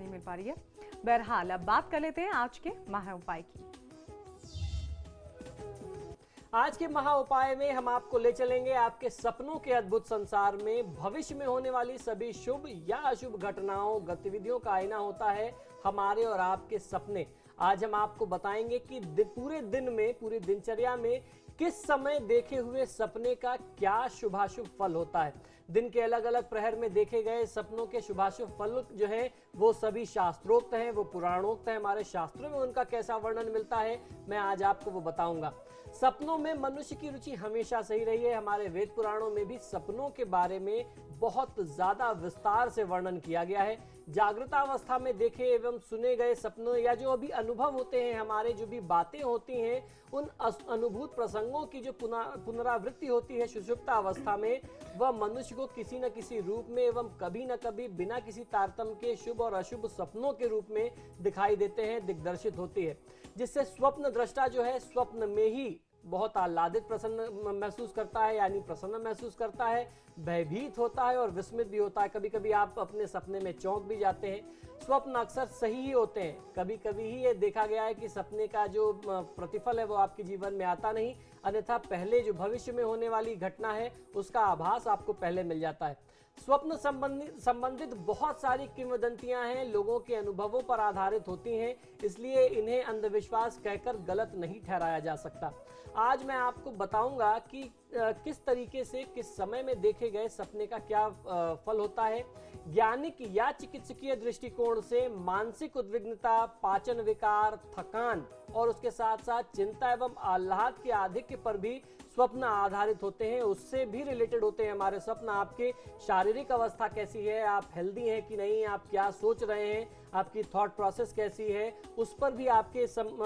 नहीं मिल पा रही है। बहरहाल अब बात कर लेते हैं आज के महा उपाय की। आज के महा उपाय में हम आपको ले चलेंगे आपके सपनों के अद्भुत संसार में। भविष्य में होने वाली सभी शुभ या अशुभ घटनाओं गतिविधियों का आईना होता है हमारे और आपके सपने। आज हम आपको बताएंगे कि पूरे दिन में, पूरी दिनचर्या में किस समय देखे हुए सपने का क्या शुभाशुभ फल होता है। दिन के अलग अलग प्रहर में देखे गए सपनों के शुभाशुभ फल जो है वो सभी शास्त्रोक्त हैं, वो पुराणोक्त है। हमारे शास्त्रों में उनका कैसा वर्णन मिलता है मैं आज आपको वो बताऊंगा। सपनों में मनुष्य की रुचि हमेशा सही रही है। हमारे वेद पुराणों में भी सपनों के बारे में बहुत ज्यादा विस्तार से वर्णन किया गया है। जागृतावस्था में देखे एवं सुने गए सपनों या जो अभी अनुभव होते हैं, हमारे जो भी बातें होती हैं, उन अनुभूत प्रसंगों की जो पुनरावृत्ति होती है सुषुप्त अवस्था में, वह मनुष्य को किसी न किसी रूप में एवं कभी न कभी बिना किसी तारतम्य के शुभ और अशुभ सपनों के रूप में दिखाई देते हैं, दिग्दर्शित होती है। जिससे स्वप्न दृष्टा जो है स्वप्न में ही बहुत आह्लादित प्रसन्न महसूस करता है, यानी प्रसन्न महसूस करता है, भयभीत होता है और विस्मित भी होता है। कभी कभी आप अपने सपने में चौंक भी जाते हैं। स्वप्न अक्सर सही ही होते हैं। कभी कभी ही ये देखा गया है कि सपने का जो प्रतिफल है वो आपके जीवन में आता नहीं, अन्यथा पहले जो भविष्य में होने वाली घटना है उसका आभास आपको पहले मिल जाता है। स्वप्न संबंधित बहुत सारी किंवदंतियां हैं, लोगों के अनुभवों पर आधारित होती हैं, इसलिए इन्हें अंधविश्वास कहकर गलत नहीं ठहराया जा सकता। आज मैं आपको बताऊंगा कि किस तरीके से किस समय में देखे गए सपने का क्या फल होता है। ज्ञानिक या चिकित्सकीय दृष्टिकोण से मानसिक उद्विग्नता, पाचन विकार, थकान और उसके साथ साथ चिंता एवं आह्लाद के आधिक्य पर भी स्वप्न आधारित होते हैं, उससे भी रिलेटेड होते हैं हमारे स्वप्न। आपके शारीरिक अवस्था कैसी है, आप हेल्दी हैं कि नहीं, आप क्या सोच रहे हैं, आपकी थॉट प्रोसेस कैसी है, उस पर भी आपके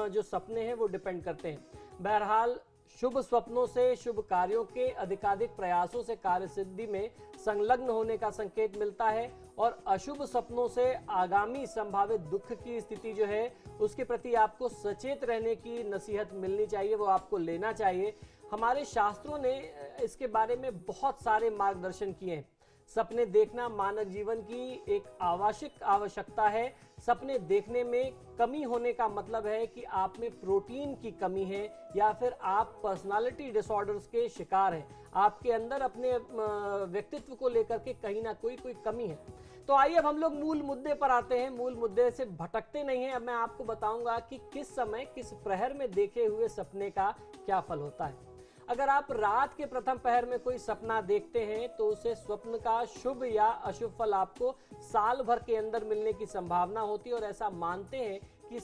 जो सपने हैं वो डिपेंड करते हैं। बहरहाल शुभ स्वप्नों से शुभ कार्यों के अधिकाधिक प्रयासों से कार्य सिद्धि में संलग्न होने का संकेत मिलता है और अशुभ सपनों से आगामी संभावित दुख की स्थिति जो है उसके प्रति आपको सचेत रहने की नसीहत मिलनी चाहिए, वो आपको लेना चाहिए। हमारे शास्त्रों ने इसके बारे में बहुत सारे मार्गदर्शन किए हैं। सपने देखना मानव जीवन की एक आवश्यकता है। सपने देखने में कमी होने का मतलब है कि आप में प्रोटीन की कमी है या फिर आप पर्सनालिटी डिसऑर्डर्स के शिकार हैं। आपके अंदर अपने व्यक्तित्व को लेकर के कहीं ना कोई कमी है। तो आइए अब हम लोग मूल मुद्दे पर आते हैं। मूल मुद्दे से भटकते नहीं हैं। अब मैं आपको बताऊंगा कि किस समय किस प्रहर में देखे हुए सपने का क्या फल होता है। अगर आप रात के प्रथम पहर में कोई सपना देखते हैं तो उसे स्वप्न का शुभ या अशुभ फल आपको साल भर के अंदर मिलने की संभावना होती है और ऐसा मानते हैं कि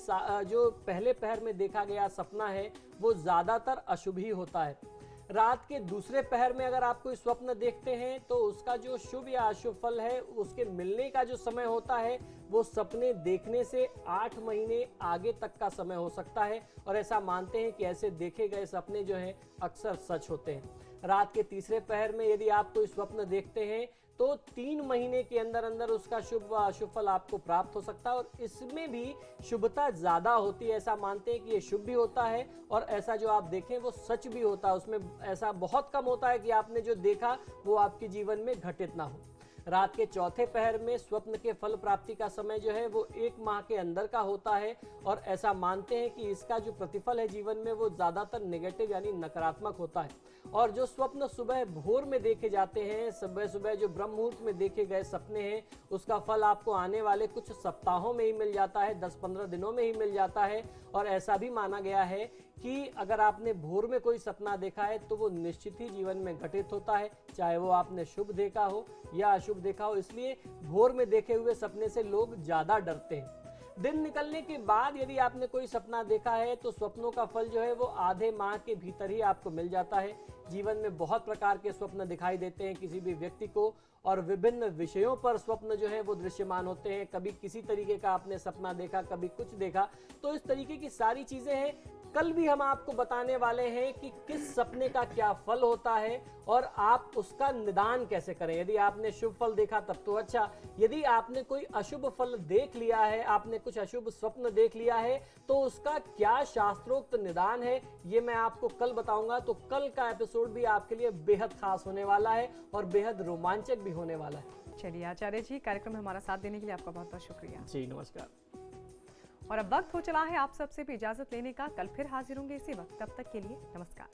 जो पहले पहर में देखा गया सपना है वो ज्यादातर अशुभ ही होता है। रात के दूसरे पहर में अगर आप कोई स्वप्न देखते हैं तो उसका जो शुभ या अशुभ फल है उसके मिलने का जो समय होता है वो सपने देखने से 8 महीने आगे तक का समय हो सकता है और ऐसा मानते हैं कि ऐसे देखे गए सपने जो हैं अक्सर सच होते हैं। रात के तीसरे पहर में यदि आप कोई स्वप्न देखते हैं तो 3 महीने के अंदर अंदर उसका शुभ व अशुभ फल आपको प्राप्त हो सकता है और इसमें भी शुभता ज्यादा होती है। ऐसा मानते हैं कि ये शुभ भी होता है और ऐसा जो आप देखें वो सच भी होता है। उसमें ऐसा बहुत कम होता है कि आपने जो देखा वो आपके जीवन में घटित ना हो। रात के चौथे पहर में स्वप्न के फल प्राप्ति का समय जो है वो 1 माह के अंदर का होता है और ऐसा मानते हैं कि इसका जो प्रतिफल है जीवन में वो ज्यादातर नेगेटिव यानी नकारात्मक होता है। और जो स्वप्न सुबह भोर में देखे जाते हैं, सुबह सुबह जो ब्रह्म मुहूर्त में देखे गए सपने हैं, उसका फल आपको आने वाले कुछ सप्ताहों में ही मिल जाता है, 10-15 दिनों में ही मिल जाता है। और ऐसा भी माना गया है कि अगर आपने भोर में कोई सपना देखा है तो वो निश्चित ही जीवन में घटित होता है, चाहे वो आपने शुभ देखा हो या अशुभ देखा हो। इसलिए भोर में देखे हुए सपने से लोग ज्यादा डरते हैं। दिन निकलने के बाद यदि आपने कोई सपना देखा है तो स्वप्नों का फल जो है वो आधे माह के भीतर ही आपको मिल जाता है। जीवन में बहुत प्रकार के स्वप्न दिखाई देते हैं किसी भी व्यक्ति को और विभिन्न विषयों पर स्वप्न जो है वो दृश्यमान होते हैं। कभी किसी तरीके का आपने सपना देखा, कभी कुछ देखा, तो इस तरीके की सारी चीजें हैं। कल भी हम आपको बताने वाले हैं कि किस सपने का क्या फल होता है और आप उसका निदान कैसे करें। यदि आपने शुभ फल देखा तब तो अच्छा, यदि आपने कोई अशुभ फल देख लिया है, आपने कुछ अशुभ स्वप्न देख लिया है, तो उसका क्या शास्त्रोक्त निदान है ये मैं आपको कल बताऊंगा। तो कल का एपिसोड भी आपके लिए बेहद खास होने वाला है और बेहद रोमांचक भी होने वाला है। चलिए आचार्य जी, कार्यक्रम में हमारा साथ देने के लिए आपका बहुत बहुत शुक्रिया। जी नमस्कार। और अब वक्त हो चला है आप सबसे भी इजाजत लेने का। कल फिर हाजिर होंगे इसी वक्त, तब तक के लिए नमस्कार।